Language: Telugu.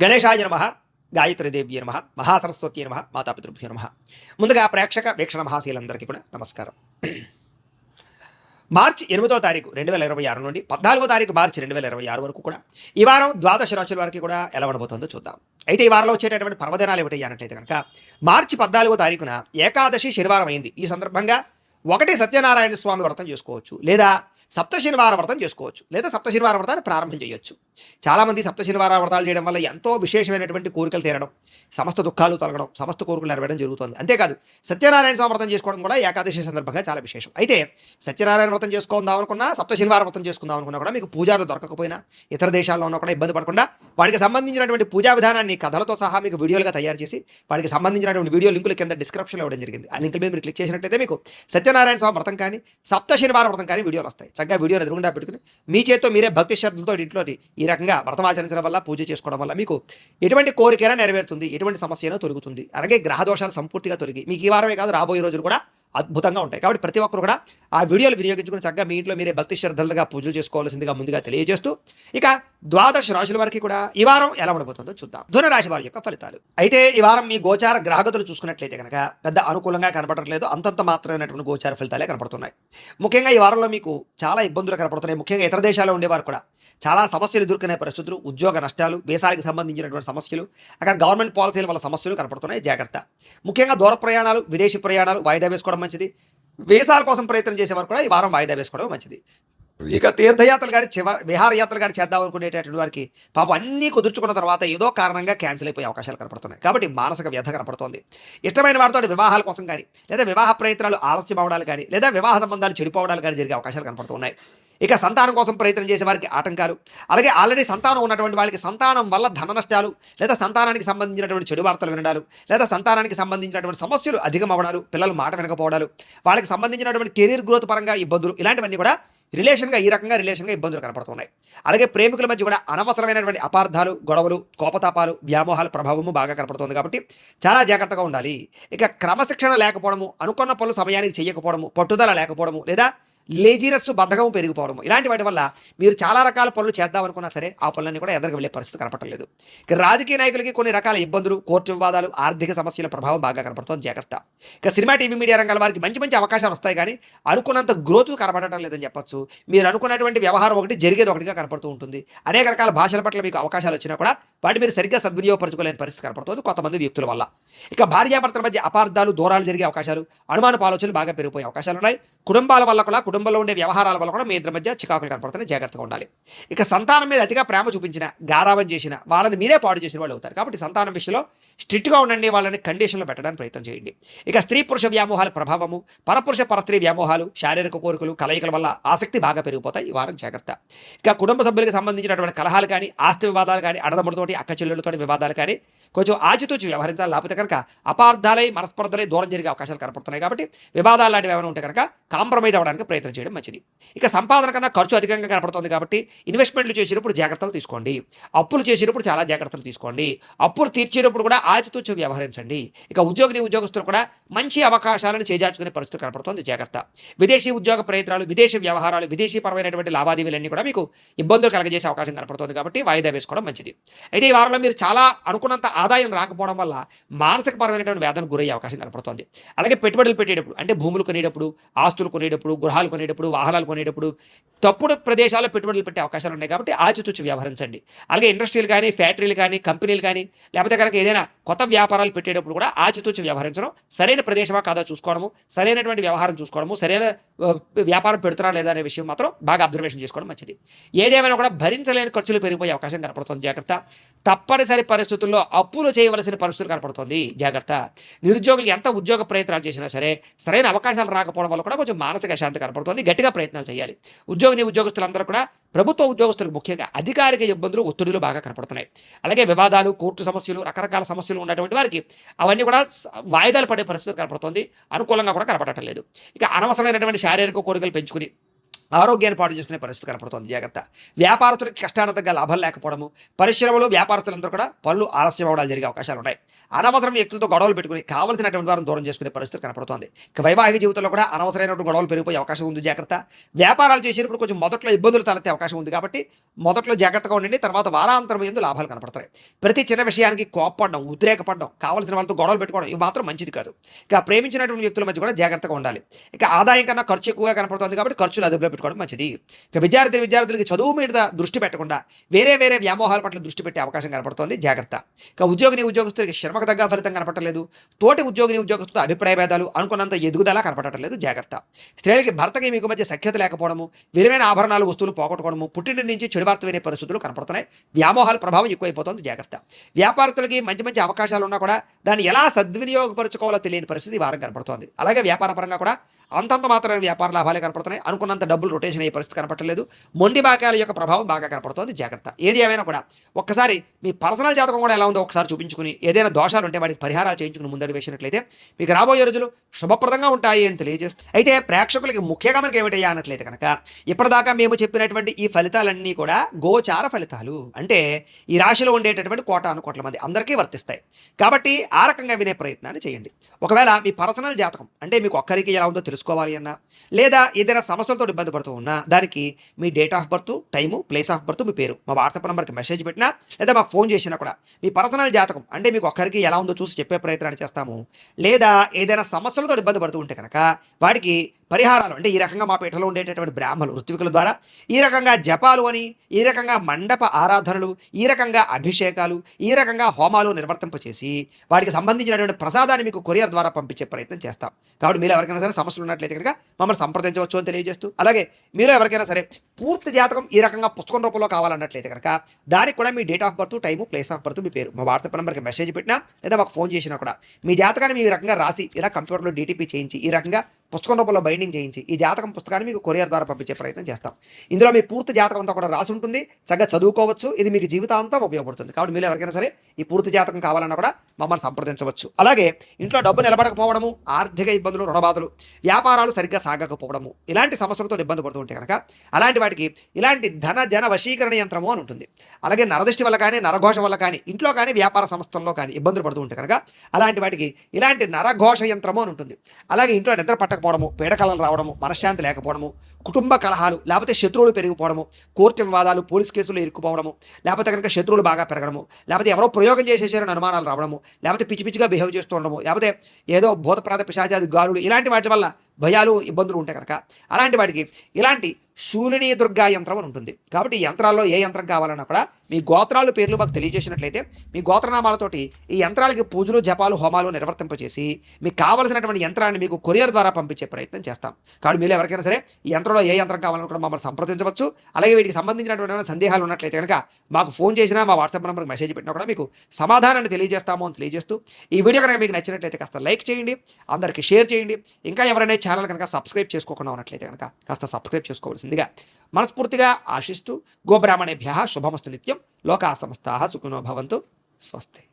గణేశాయ నమః, గాయత్రీదేవ్యై నమః, మహాసరస్వతీ నమః, మాతాపితృభ్యో నమః. ముందుగా ప్రేక్షక వీక్షణ మహాశీలందరికీ కూడా నమస్కారం. మార్చి 8వ తారీఖు 2026 నుండి 14వ తారీఖు మార్చి 2026 వరకు కూడా ఈ వారం ద్వాదశ రాశుల వారికి కూడా ఎలా ఉండబోతుందో చూద్దాం. అయితే ఈ వారంలో వచ్చేటటువంటి పర్వదినాలు ఏమిటి అన్నట్లయితే కనుక మార్చి 14వ తారీఖున ఏకాదశి శనివారం అయింది. ఈ సందర్భంగా ఒకటి సత్యనారాయణ స్వామి వ్రతం చేసుకోవచ్చు, లేదా సప్త శనివార వ్రతం చేసుకోవచ్చు, లేదా సప్త శనివార వ్రతాన్ని ప్రారంభం చేయొచ్చు. చాలామంది సప్త శనివార వ్రతాలు చేయడం వల్ల ఎంతో విశేషమైనటువంటి కోరికలు తీరడం, సమస్త దుఃఖాలు తొలగడం, సమస్త కోరికలు నెరవేరడం జరుగుతుంది. అంతేకాదు సత్యనారాయణ స్వామి వ్రతం చేసుకోవడం కూడా ఏకాదశి సందర్భంగా చాలా విశేషం. అయితే సత్యనారాయణ వ్రతం చేసుకుందాం అనుకున్నా, సప్త శనివార వ్రతం చేసుకుందాం అనుకున్నా కూడా మీకు పూజారులు దొరకకపోయినా, ఇతర దేశాల్లో ఉన్నా కూడా ఇబ్బంది పడకుండా వాటికి సంబంధించినటువంటి పూజా విధానాన్ని కథలతో సహా మీకు వీడియోలుగా తయారు చేసి వాటికి సంబంధించినటువంటి వీడియో లింకులు కింద డిస్క్రిప్షన్లో ఇవ్వడం జరిగింది. ఆ లింకుల మీద మీరు క్లిక్ చేసినట్లయితే మీకు సత్యనారాయణ స్వామి వ్రతం కానీ, సప్త శనివార వ్రతం కానీ వీడియోలు వస్తాయి. చక్కగా వీడియోని ఎదురుగుండా పెట్టుకుని మీ చేతితో మీరే భక్తి శ్రద్ధలతో ఇంట్లో ఈ రకంగా వ్రతం ఆచరించడం వల్ల, పూజ చేసుకోవడం వల్ల మీకు ఎటువంటి కోరికైనా నెరవేరుతుంది, ఎటువంటి సమస్య అయినా తొలగుతుంది. అలాగే గ్రహ దోషాలు సంపూర్తిగా తొలగి మీకు ఈ వారమే కాదు రాబోయే రోజులు కూడా అద్భుతంగా ఉంటాయి. కాబట్టి ప్రతి ఒక్కరు కూడా ఆ వీడియోలు వినియోగించుకుని చక్కగా మీ ఇంట్లో మీరే భక్తి శ్రద్ధలుగా పూజలు చేసుకోవాల్సిందిగా ముందుగా తెలియజేస్తూ, ఇక ద్వాదశ రాశుల వారికి కూడా ఈ వారం ఎలా ఉండబోతుందో చూద్దాం. ధనురాశి వారి యొక్క ఫలితాలు. అయితే ఈ వారం మీ గోచార గ్రహగతులు చూసుకున్నట్లయితే కనుక పెద్ద అనుకూలంగా కనపడట్లేదు, అంతంత మాత్రమైనటువంటి గోచార ఫలితాలే కనపడుతున్నాయి. ముఖ్యంగా ఈ వారంలో మీకు చాలా ఇబ్బందులు కనపడుతున్నాయి. ముఖ్యంగా ఇతర దేశాల్లో ఉండేవారు కూడా చాలా సమస్యలు ఎదుర్కొనే పరిస్థితులు, ఉద్యోగ నష్టాలు, దేశాలకు సంబంధించినటువంటి సమస్యలు, అక్కడ గవర్నమెంట్ పాలసీల వల్ల సమస్యలు కనపడుతున్నాయి. జాగ్రత్త. ముఖ్యంగా దూర ప్రయాణాలు, విదేశీ ప్రయాణాలు వాయిదా వేసుకోవడం మంచిది. వీసాల కోసం ప్రయత్నం చేసేవారు కూడా ఈ వారం వాయిదా వేసుకోవడం మంచిది. ఇక తీర్థయాత్రలు కానీ విహారయాత్రలు కానీ చేద్దాం అనుకునేటటువంటి వారికి పాపం అన్నీ కుదుర్చుకున్న తర్వాత ఏదో కారణంగా క్యాన్సిల్ అయిపోయే అవకాశాలు కనపడుతున్నాయి. కాబట్టి మానసిక వ్యధ కనపడుతోంది. ఇష్టమైన వారితో వివాహాల కోసం కానీ, లేదా వివాహ ప్రయత్నాలు ఆలస్యం అవడాలు కానీ, లేదా వివాహ సంబంధాలు చెడిపోవడాలు కానీ జరిగే అవకాశాలు కనపడుతున్నాయి. ఇక సంతానం కోసం ప్రయత్నం చేసే వారికి ఆటంకాలు, అలాగే ఆల్రెడీ సంతానం ఉన్నటువంటి వాళ్ళకి సంతానం వల్ల ధన నష్టాలు, లేదా సంతానానికి సంబంధించినటువంటి చెడు వార్తలు వినడాలు, లేదా సంతానానికి సంబంధించినటువంటి సమస్యలు అధికం అవడాలు, పిల్లలు మాట వినకపోవడాలు, వాళ్ళకి సంబంధించినటువంటి కెరీర్ గ్రోత్ పరంగా ఇబ్బందులు, ఇలాంటివన్నీ కూడా ఈ రకంగా రిలేషన్గా ఇబ్బందులు కనపడుతున్నాయి. అలాగే ప్రేమికుల మధ్య కూడా అనవసరమైనటువంటి అపార్థాలు, గొడవలు, కోపతాపాలు, వ్యామోహాల ప్రభావము బాగా కనపడుతుంది. కాబట్టి చాలా జాగ్రత్తగా ఉండాలి. ఇక క్రమశిక్షణ లేకపోవడము, అనుకున్న పనులు సమయానికి చేయకపోవడము, పట్టుదల లేకపోవడము, లేదా లేజీనెస్, బద్ధకం పెరిగిపోవడము, ఇలాంటి వాటి వల్ల మీరు చాలా రకాల పనులు చేద్దాం అనుకున్నా సరే ఆ పనులన్నీ కూడా ఎదురుగా వెళ్ళే పరిస్థితి కనపడలేదు. ఇక రాజకీయ నాయకులకి కొన్ని రకాల ఇబ్బందులు, కోర్టు వివాదాలు, ఆర్థిక సమస్యల ప్రభావం బాగా కనపడుతుంది. జాగ్రత్త. ఇక సినిమా, టీవీ, మీడియా రంగాల వారికి మంచి మంచి అవకాశాలు వస్తాయి, కానీ అనుకున్నంత గ్రోత్ కనపడటం లేదని చెప్పొచ్చు. మీరు అనుకున్నటువంటి వ్యవహారం ఒకటి, జరిగేది ఒకటిగా కనపడుతూ ఉంటుంది. అనేక రకాల భాషల పట్ల మీకు అవకాశాలు వచ్చినా కూడా వాటి మీరు సరిగ్గా సద్వినియోగపరచుకోలేని పరిస్థితి కనపడుతుంది కొంతమంది వ్యక్తుల వల్ల. ఇక భార్యాభర్తల మధ్య అపార్థాలు, దూరాలు జరిగే అవకాశాలు, అనుమానపు ఆలోచనలు బాగా పెరిగిపోయే అవకాశాలు ఉన్నాయి. కుటుంబాల వల్ల కూడా, కుటుంబంలో ఉండే వ్యవహారాల వల్ల కూడా మీ ఇద్దరి మధ్య చికాకులు కనపడుతున్నాయి. జాగ్రత్తగా ఉండాలి. ఇక సంతానం మీద అతిగా ప్రేమ చూపించిన, గారావం చేసిన వాళ్ళని మీరే పాడు చేసిన వాళ్ళు అవుతారు. కాబట్టి సంతానం విషయంలో స్ట్రిక్ట్గా ఉండండి, వాళ్ళని కండిషన్లో పెట్టడానికి ప్రయత్నం చేయండి. ఇక స్త్రీ పురుష వ్యామోహాల ప్రభావము, పరపురుష పరస్త్రీ వ్యామోహాలు, శారీరక కోరికలు, కలయికల వల్ల ఆసక్తి బాగా పెరిగిపోతాయి. ఈ వారం జాగ్రత్త. ఇక కుటుంబ సభ్యులకు సంబంధించినటువంటి కలహాలు కానీ, ఆస్తి వివాదాలు కానీ, అన్నదమ్ములతోటి, అక్క చెల్లెళ్ళతోటి వివాదాలు కానీ కొంచెం ఆచితూచి వ్యవహరించాలి. లేకపోతే కనుక అపార్థాలై, మనస్పర్ధలై దూరం జరిగే అవకాశాలు కనపడుతున్నాయి. కాబట్టి వివాదాలు లాంటివి ఏమైనా ఉంటే కనుక కాంప్రమైజ్ అవ్వడానికి ప్రయత్నం చేయడం మంచిది. ఇక సంపాదన కన్నా ఖర్చు అధికంగా కనపడుతుంది. కాబట్టి ఇన్వెస్ట్మెంట్లు చేసేటప్పుడు జాగ్రత్తలు తీసుకోండి. అప్పులు చేసేటప్పుడు చాలా జాగ్రత్తలు తీసుకోండి. అప్పులు తీర్చేటప్పుడు కూడా ఆచితూచి వ్యవహరించండి. ఇక ఉద్యోగస్తులు కూడా మంచి అవకాశాలను చేజార్చుకునే పరిస్థితి కనపడుతుంది. జాగ్రత్త. విదేశీ ఉద్యోగ ప్రయత్నాలు, విదేశీ వ్యవహారాలు, విదేశీ పరమైనటువంటి లావాదేవీలన్నీ కూడా మీకు ఇబ్బందులు కలగజేసే అవకాశం కనపడుతుంది. కాబట్టి వాయిదా వేసుకోవడం మంచిది. అయితే ఈ వారంలో మీరు చాలా అనుకున్నంత ఆదాయం రాకపోవడం వల్ల మానసిక పరమైనటువంటి వేదనకు గురయ్యే అవకాశం కనపడుతుంది. అలాగే పెట్టుబడులు పెట్టేటప్పుడు, అంటే భూములు కొనేటప్పుడు, ఆస్తులు కొనేటప్పుడు, గృహాలు కొనేటప్పుడు, వాహనాలు కొనేటప్పుడు తప్పుడు ప్రదేశాల్లో పెట్టుబడులు పెట్టే అవకాశాలు ఉన్నాయి. కాబట్టి ఆచితూచి వ్యవహరించండి. అలాగే ఇండస్ట్రీలు కానీ, ఫ్యాక్టరీలు కానీ, కంపెనీలు కానీ, లేకపోతే కనుక ఏదైనా కొత్త వ్యాపారాలు పెట్టేటప్పుడు కూడా ఆచితూచి వ్యవహరించడం, సరైన ప్రదేశమా కాదా చూసుకోవడము, సరైనటువంటి వ్యవహారం చూసుకోవడము, సరైన వ్యాపారం పెడుతున్నా లేదా అనే విషయం మాత్రం బాగా అబ్జర్వేషన్ చేసుకోవడం మంచిది. ఏదేమైనా కూడా భరించలేని ఖర్చులు పెరిగిపోయే అవకాశం కనపడుతుంది. జాగ్రత్త. తప్పనిసరి పరిస్థితుల్లో అప్పులు చేయవలసిన పరిస్థితులు కనపడుతుంది. జాగ్రత్త. నిరుద్యోగులు ఎంత ఉద్యోగ ప్రయత్నాలు చేసినా సరే సరైన అవకాశాలు రాకపోవడం వల్ల కూడా కొంచెం మానసిక అశాంతి కనపడుతుంది. గట్టిగా ప్రయత్నాలు చేయాలి. ఉద్యోగస్తులందరూ కూడా, ప్రభుత్వ ఉద్యోగస్తులకు ముఖ్యంగా అధికారిక ఇబ్బందులు, ఒత్తిడులు బాగా కనపడుతున్నాయి. అలాగే వివాదాలు, కోర్టు సమస్యలు, రకరకాల సమస్యలు ఉన్నటువంటి వారికి అవన్నీ కూడా వాయిదాలు పడే పరిస్థితి కనపడుతుంది. అనుకూలంగా కూడా కనపడటం లేదు. ఇక అనవసరమైనటువంటి శారీరక కోరికలు పెంచుకుని ఆరోగ్యాన్ని పాడు చేసుకునే పరిస్థితి కనపడుతోంది. జాగ్రత్త. వ్యాపారస్తులకి కష్టానికి తగ్గ లాభం లేకపోవడము, పరిశ్రమలు, వ్యాపారస్తులందరూ కూడా పనులు ఆలస్యం అవ్వడాలు జరిగే అవకాశాలున్నాయి. అనవసరం వ్యక్తులతో గొడవలు పెట్టుకుని కావాల్సినటువంటి వారిని దూరం చేసుకునే పరిస్థితి కనపడుతోంది. ఇక వైవాహిక జీవితంలో కూడా అనవసరమైనటువంటి గొడవలు పెరిగిపోయే అవకాశం ఉంది. జాగ్రత్త. వ్యాపారాలు చేసేటప్పుడు కొంచెం మొదట్లో ఇబ్బందులు తలెత్తే అవకాశం ఉంది కాబట్టి మొదట్లో జాగ్రత్తగా ఉండండి. తర్వాత వారాంతరం యందు లాభాలు కనపడతాయి. ప్రతి చిన్న విషయానికి కోప్పడడం, ఉద్రేకపడడం, కావాల్సిన వాళ్ళతో గొడవలు పెట్టుకోవడం ఇవి మాత్రం మంచిది కాదు. ఇక ప్రేమించినటువంటి వ్యక్తుల మధ్య కూడా జాగ్రత్తగా ఉండాలి. ఇక ఆదాయం కన్నా ఖర్చు ఎక్కువగా కనపడుతుంది కాబట్టి ఖర్చులు అదుపులో పెట్టుకోవడం మంచిది. ఇక విద్యార్థులకి చదువు మీద దృష్టి పెట్టకుండా వేరే వేరే వ్యామోహాల పట్ల దృష్టి పెట్టే అవకాశం కనపడుతోంది. జాగ్రత్త. ఇక ఉద్యోగస్తులకి శ్రమకు తగ్గ ఫలితం కనపడలేదు. తోటి ఉద్యోగస్తులతో అభిప్రాయ భేదాలు, అనుకున్నంత ఎదుగుదల కనపడటం లేదు. జాగ్రత్త. స్త్రీలకి భర్తకి మీకు మధ్య సఖ్యత లేకపోవడము, విలువైన ఆభరణాలు వస్తువులు పోగొట్టుకోవడము, పుట్టింటి నుంచి చెడు వార్త వినే పరిస్థితులు కనపడుతున్నాయి. వ్యామోహాల ప్రభావం ఎక్కువైపోతుంది. జాగ్రత్త. వ్యాపారస్తులకి మంచి మంచి అవకాశాలు ఉన్నా కూడా దాన్ని ఎలా సద్వినియోగపరచుకోవాలో తెలియని పరిస్థితి ఈ వారం కనపడుతోంది. అలాగే వ్యాపార పరంగా కూడా అంతంత మాత్రమే వ్యాపార లాభాలే కనపడుతున్నాయి. అనుకున్నంత డబ్బులు రొటేషన్ అయ్యే పరిస్థితి కనపడలేదు. మొండి బాకాల యొక్క ప్రభావం బాగా కనపడుతోంది. జాగ్రత్త. ఏది ఏమైనా కూడా ఒక్కసారి మీ పర్సనల్ జాతకం కూడా ఎలా ఉందో ఒకసారి చూపించుకుని ఏదైనా దోషాలు ఉంటే వాటికి పరిహారాలు చేయించుకుని ముందడు వేసినట్లయితే మీకు రాబోయే రోజులు శుభప్రదంగా ఉంటాయి అని తెలియజేస్తూ, అయితే ప్రేక్షకులకి ముఖ్యంగా మనకి ఏమిటయ్యా అన్నట్లయితే కనుక ఇప్పటిదాకా మేము చెప్పినటువంటి ఈ ఫలితాలన్నీ కూడా గోచార ఫలితాలు. అంటే ఈ రాశిలో ఉండేటటువంటి కోటాను కోట్ల మంది అందరికీ వర్తిస్తాయి. కాబట్టి ఆ రకంగా వినే ప్రయత్నాన్ని చేయండి. ఒకవేళ మీ పర్సనల్ జాతకం అంటే మీకు ఒక్కరికి ఎలా ఉందో తెలుసుకోవాలి అన్నా, లేదా ఏదైనా సమస్యలతో ఇబ్బంది పడుతూ ఉన్నా దానికి మీ date of birth, time, place of birth, మీ పేరు మా వాట్సాప్ నెంబర్కి మెసేజ్ పెట్టినా లేదా మాకు ఫోన్ చేసినా కూడా మీ పర్సనల్ జాతకం అంటే మీకు ఒక్కరికి ఎలా ఉందో చూసి చెప్పే ప్రయత్నాన్ని చేస్తాము. లేదా ఏదైనా సమస్యలతో ఇబ్బంది పడుతూ ఉంటే కనుక వాటికి పరిహారాలు అంటే ఈ రకంగా మా పీఠలో ఉండేటటువంటి బ్రాహ్మణులు ఋత్వికుల ద్వారా ఈ రకంగా జపాలు అని, ఈ రకంగా మండప ఆరాధనలు, ఈ రకంగా అభిషేకాలు, ఈ రకంగా హోమాలు నిర్వర్తింపచేసి వాటికి సంబంధించినటువంటి ప్రసాదాన్ని మీకు కొరియర్ ద్వారా పంపించే ప్రయత్నం చేస్తాం. కాబట్టి మీరు ఎవరికైనా సరే సమస్యలు ఉన్నట్లయితే కనుక మమ్మల్ని సంప్రదించవచ్చు అని తెలియజేస్తూ, అలాగే మీరు ఎవరికైనా సరే పూర్తి జాతకం ఈ రకంగా పుస్తకం రూపంలో కావాలన్నట్లయితే కనుక దానికి కూడా మీ date of birth, time, place of birth, మీ పేరు మా వాట్సాప్ నెంబర్కి మెసేజ్ పెట్టినా లేదా మాకు ఫోన్ చేసినా కూడా మీ జాతకాన్ని మీ రకంగా రాసి ఇలా కంప్యూటర్లో డీటీపీ చేయించి ఈ రకంగా పుస్తకం రూపంలో బైండింగ్ చేయించి ఈ జాతకం పుస్తకాన్ని మీకు కొరియర్ ద్వారా పంపించే ప్రయత్నం చేస్తాం. ఇందులో మీ పూర్తి జాతకం అంతా కూడా రాసి ఉంటుంది. చక్కగా చదువుకోవచ్చు. ఇది మీకు జీవితాంతం ఉపయోగపడుతుంది. కాబట్టి మీరు ఎవరికైనా సరే ఈ పూర్తి జాతకం కావాలన్నా కూడా మమ్మల్ని సంప్రదించవచ్చు. అలాగే ఇంట్లో డబ్బు నిలబడకపోవడము, ఆర్థిక ఇబ్బందులు, రుణబాధలు, వ్యాపారాలు సరిగ్గా సాగకపోవడము, ఇలాంటి సమస్యలతో ఇబ్బంది పడుతూ ఉంటే కనుక అలాంటి వాటికి ఇలాంటి ధన జన వశీకరణ యంత్రము అని ఉంటుంది. అలాగే నరదృష్టి వల్ల కానీ, నరఘోష వల్ల కానీ, ఇంట్లో కానీ, వ్యాపార సంస్థల్లో కానీ ఇబ్బందులు పడుతూ ఉంటే కనుక అలాంటి వాటికి ఇలాంటి నరఘోష యంత్రము అని ఉంటుంది. అలాగే ఇంట్లో నిద్ర పట్టకపోవడము, పీడకలలు రావడము, మనశ్శాంతి లేకపోవడము, కుటుంబ కలహాలు, లేకపోతే శత్రువులు పెరిగిపోవడము, కోర్టు వివాదాలు, పోలీస్ కేసులు ఇరుక్కుపోవడము, లేకపోతే కనుక శత్రువులు బాగా పెరగడము, లేకపోతే ఎవరో ప్రయోగం చేసేసారని అనుమానాలు రావడము, లేకపోతే పిచ్చి పిచ్చిగా బిహేవ్ చేస్తూ ఉండడము, లేకపోతే ఏదో భూతప్రాత పిశాచాది గాలులు ఇలాంటి వాటి వల్ల భయాలు, ఇబ్బందులు ఉంటాయి కనుక అలాంటి వాటికి ఇలాంటి శూలిని దుర్గా యంత్రం అని ఉంటుంది. కాబట్టి ఈ యంత్రాల్లో ఏ యంత్రం కావాలన్నా కూడా మీ గోత్రాలు పేర్లు మాకు తెలియజేసినట్లయితే మీ గోత్రనామాలతోటి ఈ యంత్రాలకి పూజలు, జపాలు, హోమాలు నిర్వర్తింపచేసి మీకు కావలసినటువంటి యంత్రాన్ని మీకు కొరియర్ ద్వారా పంపించే ప్రయత్నం చేస్తాం. కాబట్టి మీరు ఎవరికైనా సరే ఈ యంత్రంలో ఏ యంత్రం కావాలన్నా కూడా మమ్మల్ని సంప్రదించవచ్చు. అలాగే వీటికి సంబంధించినటువంటి సందేహాలు ఉన్నట్లయితే కనుక మాకు ఫోన్ చేసినా మా వాట్సాప్ నెంబర్కి మెసేజ్ పెట్టినా కూడా మీకు సమాధానాన్ని తెలియజేస్తాము అని తెలియజేస్తూ, ఈ వీడియో కనుక మీకు నచ్చినట్లయితే కాస్త లైక్ చేయండి, అందరికీ షేర్ చేయండి. ఇంకా ఎవరైనా ఛానల్ కనుక సబ్స్క్రైబ్ చేసుకోకుండా ఉన్నట్లయితే కనుక కాస్త సబ్స్క్రైబ్ చేసుకోవాల్సిందిగా మనస్ఫూర్తిగా ఆశిస్తూ, గోబ్రాహ్మణేభ్యః శుభమస్తు నిత్యం. లోకా సమస్తాః సుఖినో భవంతు. స్వస్తి.